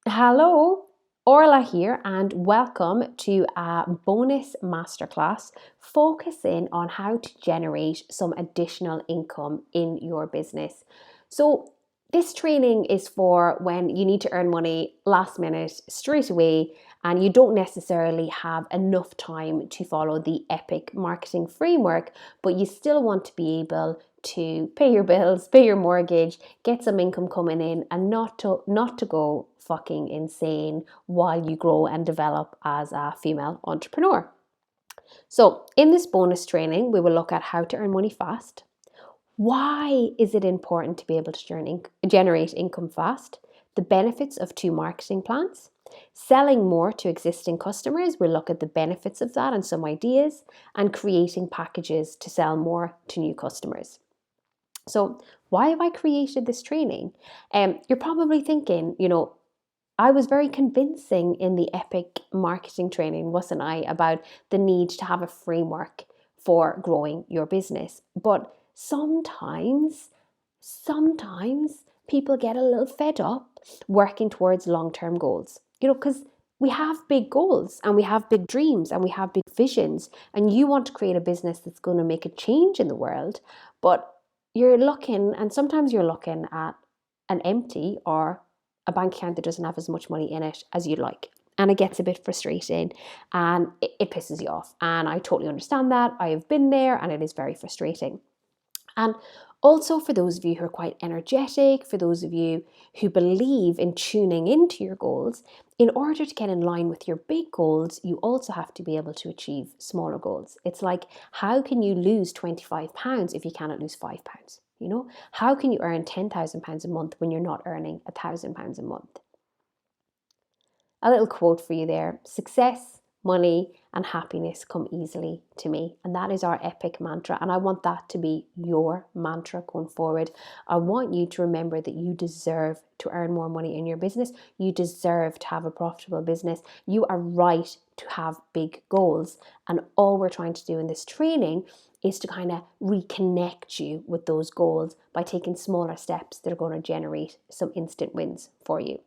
Hello, Orla here, and welcome to a bonus masterclass focusing on how to generate some additional income in your business. So, this training is for when you need to earn money last minute, straight away, and you don't necessarily have enough time to follow the epic marketing framework, but you still want to be able to pay your bills, pay your mortgage, get some income coming in, and not to go fucking insane while you grow and develop as a female entrepreneur. So, in this bonus training, we will look at how to earn money fast. Why is it important to be able to generate income fast? The benefits of two marketing plans. Selling more to existing customers, we'll look at the benefits of that and some ideas, and creating packages to sell more to new customers. So, why have I created this training? You're probably thinking, I was very convincing in the epic marketing training, wasn't I, about the need to have a framework for growing your business. But sometimes people get a little fed up working towards long-term goals, because we have big goals and we have big dreams and we have big visions, and you want to create a business that's going to make a change in the world, but sometimes you're looking at an empty or a bank account that doesn't have as much money in it as you'd like. And it gets a bit frustrating and it pisses you off. And I totally understand that. I have been there and it is very frustrating. And also, for those of you who are quite energetic, for those of you who believe in tuning into your goals, in order to get in line with your big goals, you also have to be able to achieve smaller goals. It's like, how can you lose £25 if you cannot lose £5? How can you earn £10,000 a month when you're not earning £1,000 a month? A little quote for you there: success, money, and happiness come easily to me. And that is our epic mantra. And I want that to be your mantra going forward. I want you to remember that you deserve to earn more money in your business. You deserve to have a profitable business. You are right to have big goals. And all we're trying to do in this training is to kind of reconnect you with those goals by taking smaller steps that are going to generate some instant wins for you.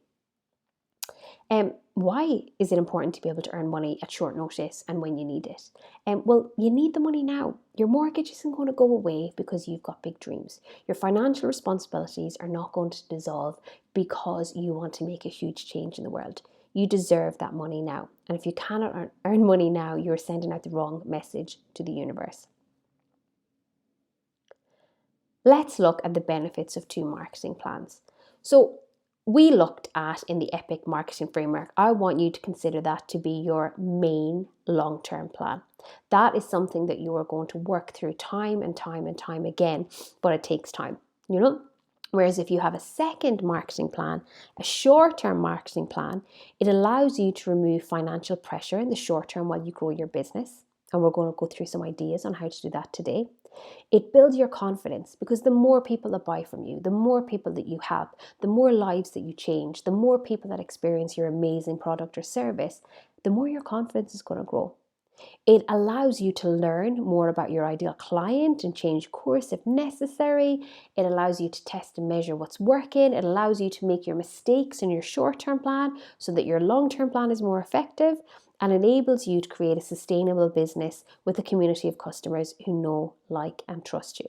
Why is it important to be able to earn money at short notice and when you need it? Well, you need the money now. Your mortgage isn't going to go away because you've got big dreams. Your financial responsibilities are not going to dissolve because you want to make a huge change in the world. You deserve that money now. And if you cannot earn money now, you're sending out the wrong message to the universe. Let's look at the benefits of two marketing plans. So, we looked at in the Epic Marketing Framework. I want you to consider that to be your main long-term plan. That is something that you are going to work through time and time and time again, but it takes time, Whereas if you have a second marketing plan, a short-term marketing plan, it allows you to remove financial pressure in the short term while you grow your business. And we're going to go through some ideas on how to do that today. It builds your confidence because the more people that buy from you, the more people that you help, the more lives that you change, the more people that experience your amazing product or service, the more your confidence is going to grow. It allows you to learn more about your ideal client and change course if necessary. It allows you to test and measure what's working. It allows you to make your mistakes in your short-term plan so that your long-term plan is more effective, and enables you to create a sustainable business with a community of customers who know, like, and trust you.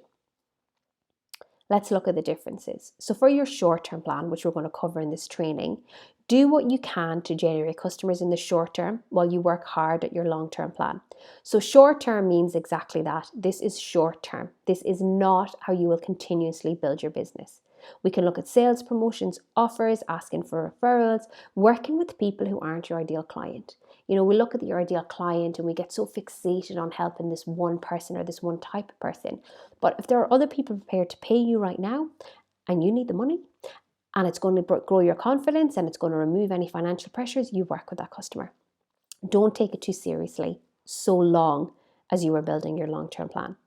Let's look at the differences. So for your short-term plan, which we're going to cover in this training, do what you can to generate customers in the short term while you work hard at your long-term plan. So short-term means exactly that. This is short-term. This is not how you will continuously build your business. We can look at sales promotions, offers, asking for referrals, working with people who aren't your ideal client. We look at your ideal client and we get so fixated on helping this one person or this one type of person. But if there are other people prepared to pay you right now and you need the money and it's going to grow your confidence and it's going to remove any financial pressures, you work with that customer. Don't take it too seriously so long as you are building your long-term plan.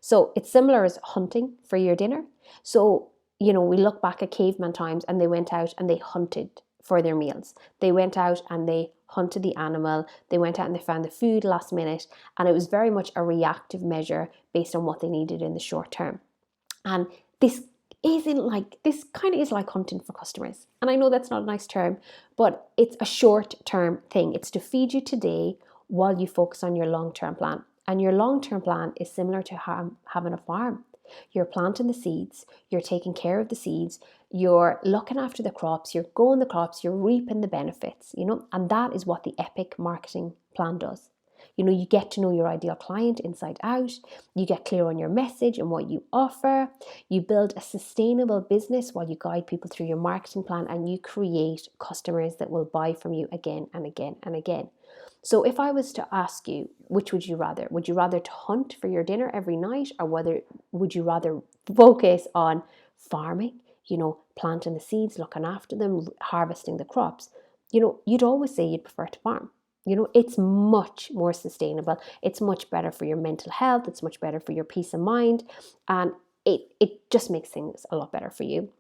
So it's similar as hunting for your dinner. So, we look back at caveman times and they went out and they hunted for their meals. They went out and they hunted the animal. They went out and they found the food last minute. And it was very much a reactive measure based on what they needed in the short term. And this isn't like, this kind of is like hunting for customers. And I know that's not a nice term, but it's a short-term thing. It's to feed you today while you focus on your long-term plan. And your long-term plan is similar to having a farm. You're planting the seeds, you're taking care of the seeds, you're looking after the crops, you're growing the crops, you're reaping the benefits, and that is what the Epic marketing plan does. You get to know your ideal client inside out, you get clear on your message and what you offer, you build a sustainable business while you guide people through your marketing plan, and you create customers that will buy from you again and again and again. So if I was to ask you, which would you rather? Would you rather to hunt for your dinner every night, or would you rather focus on farming, planting the seeds, looking after them, harvesting the crops? You'd always say you'd prefer to farm. It's much more sustainable. It's much better for your mental health. It's much better for your peace of mind. And it just makes things a lot better for you.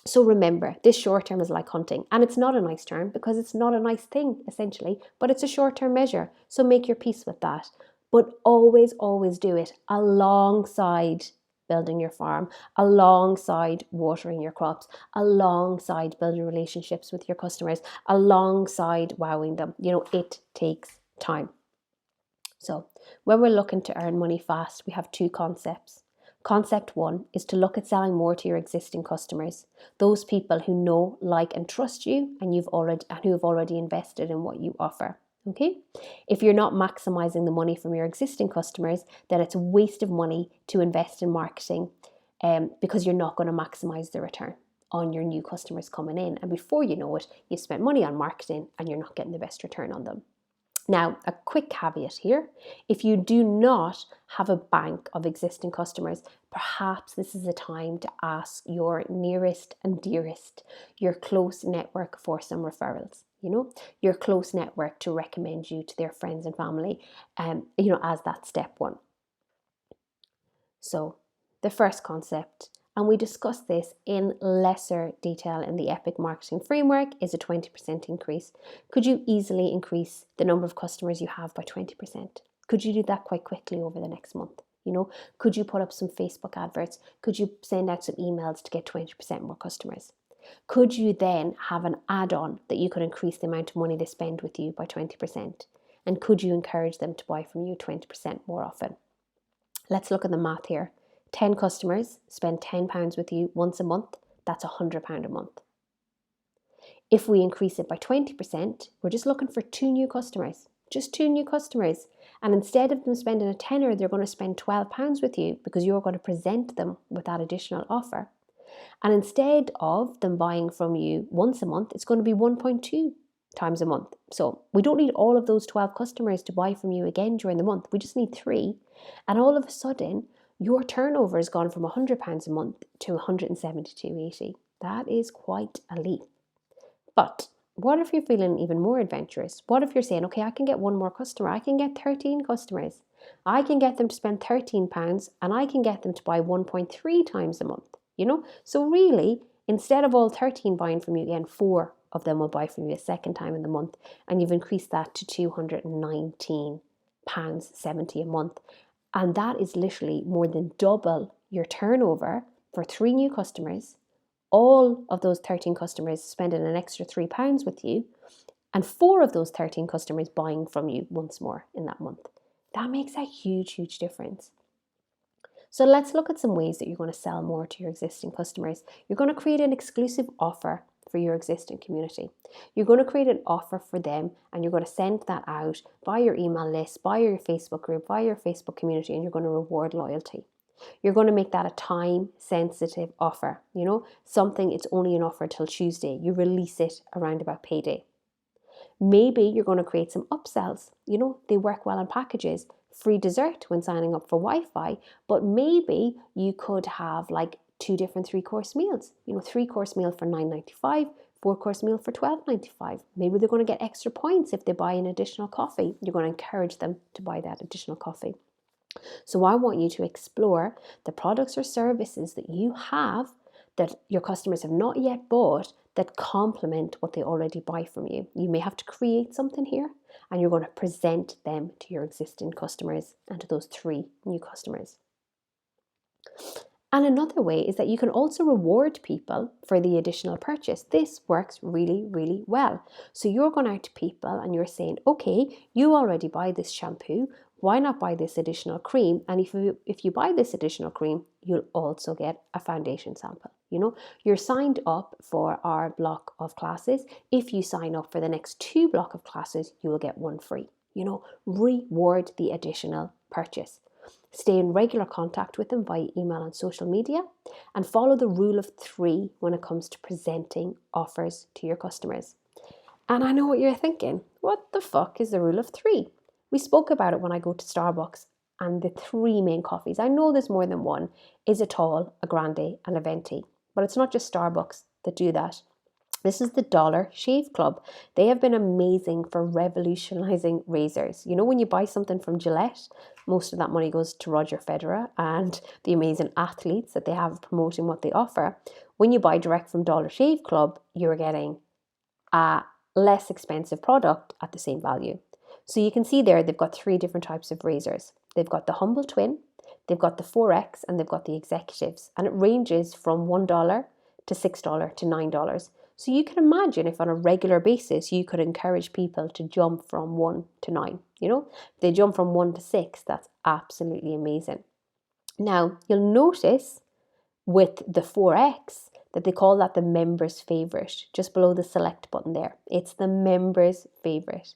So remember, this short term is like hunting. And it's not a nice term because it's not a nice thing, essentially. But it's a short term measure. So make your peace with that. But always, always do it alongside building your farm, alongside watering your crops, alongside building relationships with your customers, alongside wowing them. It takes time. So when we're looking to earn money fast, we have two concepts. Concept one is to look at selling more to your existing customers, those people who know, like, and trust you, and who have already invested in what you offer. Okay? If you're not maximizing the money from your existing customers, then it's a waste of money to invest in marketing, because you're not going to maximize the return on your new customers coming in. And before you know it, you've spent money on marketing and you're not getting the best return on them. Now, a quick caveat here. If you do not have a bank of existing customers, perhaps this is a time to ask your nearest and dearest, your close network, for some referrals. Your close network to recommend you to their friends and family, as that step one. So the first concept, and we discussed this in lesser detail in the Epic marketing framework, is a 20% increase. Could you easily increase the number of customers you have by 20%? Could you do that quite quickly over the next month? Could you put up some Facebook adverts? Could you send out some emails to get 20% more customers? Could you then have an add-on that you could increase the amount of money they spend with you by 20%? And could you encourage them to buy from you 20% more often? Let's look at the math here. 10 customers spend £10 with you once a month. That's £100 a month. If we increase it by 20%, we're just looking for 2 new customers. Just 2 new customers. And instead of them spending a tenner, they're going to spend £12 with you because you're going to present them with that additional offer. And instead of them buying from you once a month, it's going to be 1.2 times a month. So we don't need all of those 12 customers to buy from you again during the month. We just need 3. And all of a sudden, your turnover has gone from £100 a month to £172.80. That is quite a leap. But what if you're feeling even more adventurous? What if you're saying, okay, I can get 1 more customer. I can get 13 customers. I can get them to spend £13 and I can get them to buy 1.3 times a month. So really, instead of all 13 buying from you again, 4 of them will buy from you a second time in the month, and you've increased that to £219.70 a month. And that is literally more than double your turnover for 3 new customers, all of those 13 customers spending an extra £3 with you, and 4 of those 13 customers buying from you once more in that month. That makes a huge, huge difference. So let's look at some ways that you're going to sell more to your existing customers. You're going to create an exclusive offer for your existing community. You're going to create an offer for them, and you're going to send that out via your email list, via your Facebook group, via your Facebook community, and you're going to reward loyalty. You're going to make that a time-sensitive offer. Something, it's only an offer till Tuesday. You release it around about payday. Maybe you're going to create some upsells. They work well in packages. Free dessert when signing up for Wi-Fi, but maybe you could have like 2 different 3-course meals. 3-course meal for $9.95, 4-course meal for $12.95. Maybe they're going to get extra points if they buy an additional coffee. You're going to encourage them to buy that additional coffee. So I want you to explore the products or services that you have that your customers have not yet bought that complement what they already buy from you. You may have to create something here, and you're going to present them to your existing customers and to those 3 new customers. And another way is that you can also reward people for the additional purchase. This works really, really well. So you're going out to people and you're saying, okay, you already buy this shampoo. Why not buy this additional cream? And if you buy this additional cream, you'll also get a foundation sample. You're signed up for our block of classes. If you sign up for the next 2 block of classes, you will get 1 free. Reward the additional purchase. Stay in regular contact with them via email and social media, and follow the rule of 3 when it comes to presenting offers to your customers. And I know what you're thinking. What the fuck is the rule of 3? We spoke about it when I go to Starbucks and the 3 main coffees. I know there's more than one. Is a tall, a grande, and a venti. But it's not just Starbucks that do that. This is the Dollar Shave Club. They have been amazing for revolutionizing razors. When you buy something from Gillette, most of that money goes to Roger Federer and the amazing athletes that they have promoting what they offer. When you buy direct from Dollar Shave Club, you're getting a less expensive product at the same value. So you can see there, they've got 3 different types of razors. They've got the Humble Twin, they've got the 4X, and they've got the Executives. And it ranges from $1 to $6 to $9. So you can imagine if on a regular basis, you could encourage people to jump from 1 to 9. If they jump from 1 to 6, that's absolutely amazing. Now, you'll notice with the 4X that they call that the members favorite, just below the select button there. It's the members favorite.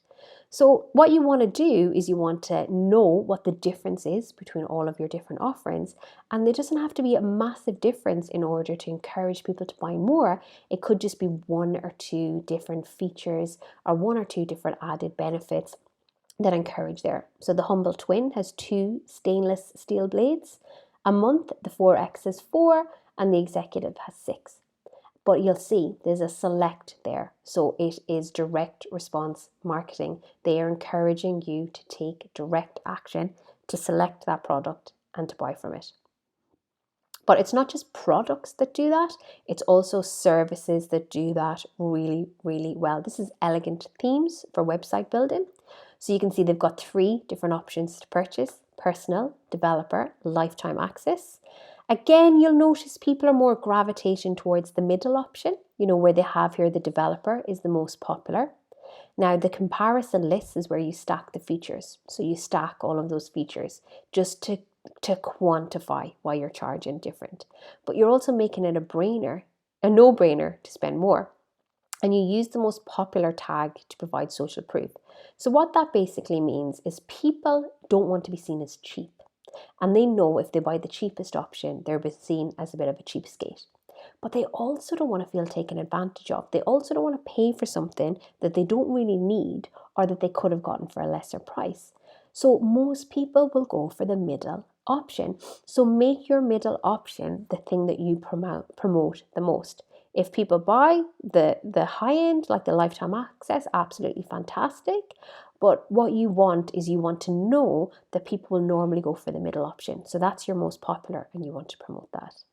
So what you want to do is you want to know what the difference is between all of your different offerings. And there doesn't have to be a massive difference in order to encourage people to buy more. It could just be 1 or 2 different features or 1 or 2 different added benefits that encourage there. So the Humble Twin has 2 stainless steel blades a month. The 4X has 4 and the Executive has 6. But you'll see there's a select there. So it is direct response marketing. They are encouraging you to take direct action to select that product and to buy from it. But it's not just products that do that. It's also services that do that really, really well. This is Elegant Themes for website building. So you can see they've got 3 different options to purchase: personal, developer, lifetime access. Again, you'll notice people are more gravitating towards the middle option, where they have here the developer is the most popular. Now, the comparison list is where you stack the features. So you stack all of those features just to quantify why you're charging different. But you're also making it a no-brainer to spend more. And you use the most popular tag to provide social proof. So what that basically means is people don't want to be seen as cheap. And they know if they buy the cheapest option, they're seen as a bit of a cheapskate. But they also don't want to feel taken advantage of. They also don't want to pay for something that they don't really need or that they could have gotten for a lesser price. So most people will go for the middle option. So make your middle option the thing that you promote the most. If people buy the high end, like the lifetime access, absolutely fantastic. But what you want is you want to know that people will normally go for the middle option. So that's your most popular and you want to promote that.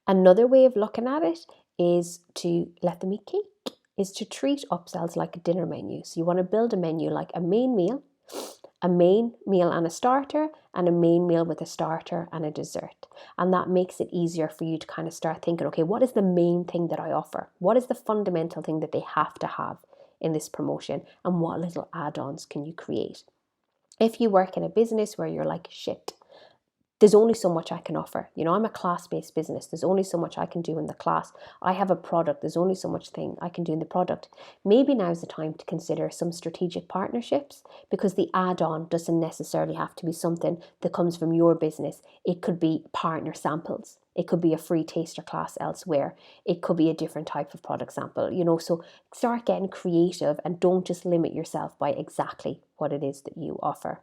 Another way of looking at it is to let them eat cake, is to treat upsells like a dinner menu. So you want to build a menu like a main meal and a starter, and a main meal with a starter and a dessert. And that makes it easier for you to kind of start thinking, okay, what is the main thing that I offer? What is the fundamental thing that they have to have in this promotion? And what little add-ons can you create? If you work in a business where you're like, shit, there's only so much I can offer. I'm a class-based business. There's only so much I can do in the class. I have a product. There's only so much thing I can do in the product. Maybe now's the time to consider some strategic partnerships, because the add-on doesn't necessarily have to be something that comes from your business. It could be partner samples. It could be a free taster class elsewhere. It could be a different type of product sample, so start getting creative and don't just limit yourself by exactly what it is that you offer.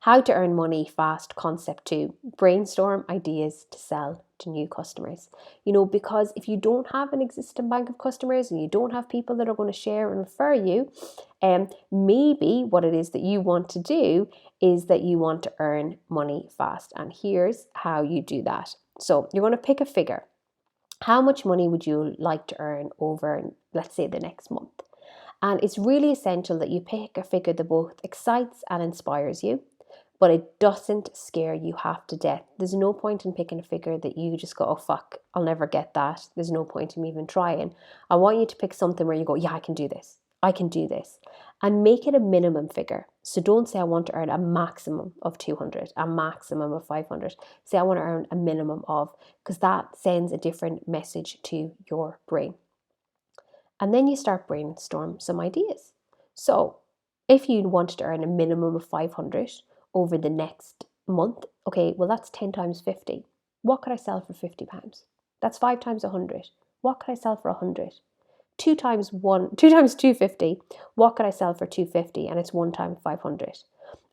How to earn money fast, concept 2, brainstorm ideas to sell to new customers. Because if you don't have an existing bank of customers and you don't have people that are going to share and refer you, maybe what it is that you want to do is that you want to earn money fast. And here's how you do that. So you're going to pick a figure. How much money would you like to earn over, let's say, the next month? And it's really essential that you pick a figure that both excites and inspires you, but it doesn't scare you half to death. There's no point in picking a figure that you just go, oh fuck, I'll never get that. There's no point in even trying. I want you to pick something where you go, yeah, I can do this. I can do this. And make it a minimum figure. So don't say I want to earn a maximum of 200, a maximum of 500. Say I want to earn a minimum of, because that sends a different message to your brain. And then you start brainstorm some ideas. So if you wanted to earn a minimum of 500 over the next month, okay, well, that's 10 times 50. What could I sell for £50? That's 5 times 100. What could I sell for 100? 2 times 250. What could I sell for 250? And it's 1 times 500.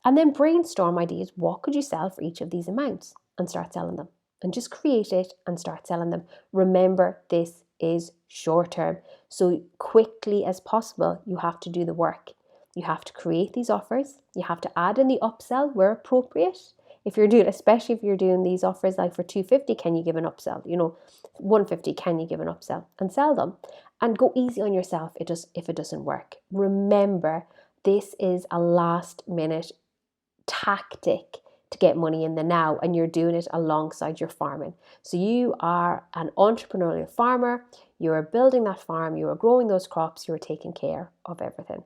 And then brainstorm ideas. What could you sell for each of these amounts? And start selling them. And just create it and start selling them. Remember, this is short term. So quickly as possible, you have to do the work. You have to create these offers. You have to add in the upsell where appropriate. Especially if you're doing these offers like for 250, can you give an upsell? 150, can you give an upsell? And sell them. And go easy on yourself if it doesn't work. Remember, this is a last minute tactic to get money in the now, and you're doing it alongside your farming. So you are an entrepreneurial farmer, you're building that farm, you are growing those crops, you're taking care of everything.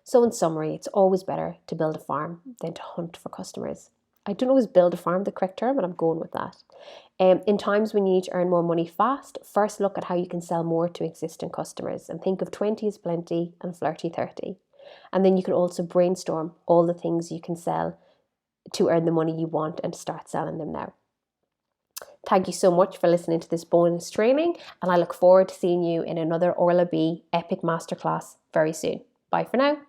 So in summary, it's always better to build a farm than to hunt for customers. I don't always build a farm the correct term, but I'm going with that. In times when you need to earn more money fast, first look at how you can sell more to existing customers and think of 20 is plenty and flirty 30. And then you can also brainstorm all the things you can sell to earn the money you want and start selling them now. Thank you so much for listening to this bonus training, and I look forward to seeing you in another Orla B Epic Masterclass very soon. Bye for now.